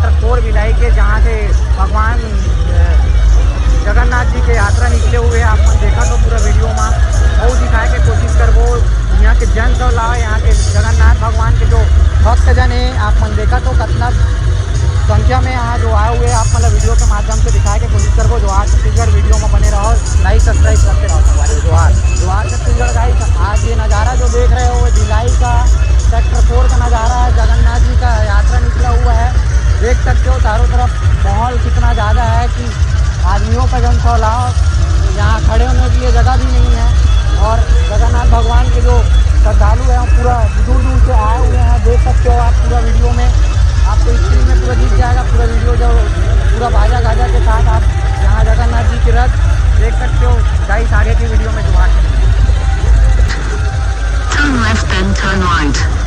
Sector 4 Bhilai के, जहाँ से भगवान जगन्नाथ जी के यात्रा निकले हुए। आप देखा तो पूरा वीडियो में बहुत दिखाए के कोशिश करबो। यहाँ के जन सब ला, यहाँ के जगन्नाथ भगवान के जो भक्तजन है, आप मन देखा तो कितना संख्या में यहाँ जो आए हुए। आप मतलब वीडियो के माध्यम से दिखाए के कोशिश करबो। जोहार छत्तीसगढ़ वीडियो में बने रहो, लाइक सब्सक्राइब करते रहो हमारे। जोहार छत्तीसगढ़ गाइस। आज ये नज़ारा जो देख रहे हो भिलाई का सेक्टर 4 का नज़ारा है। जगन्नाथ जी का यात्रा निकला हुआ है, देख सकते हो चारों तरफ माहौल कितना ज़्यादा है कि आदमियों का जनसौलाव, यहाँ खड़े होने के लिए जगह भी नहीं है। और जगन्नाथ भगवान के जो श्रद्धालु हैं पूरा दूर दूर से आए हुए हैं। देख सकते हो आप पूरा वीडियो में, आपको स्क्रीन में पूरा दिख जाएगा पूरा वीडियो, जो पूरा बाजा गाजा के साथ आप यहाँ जगन्नाथ जी के रथ देख सकते हो। गाइस आगे की वीडियो में जो Turn left then turn right.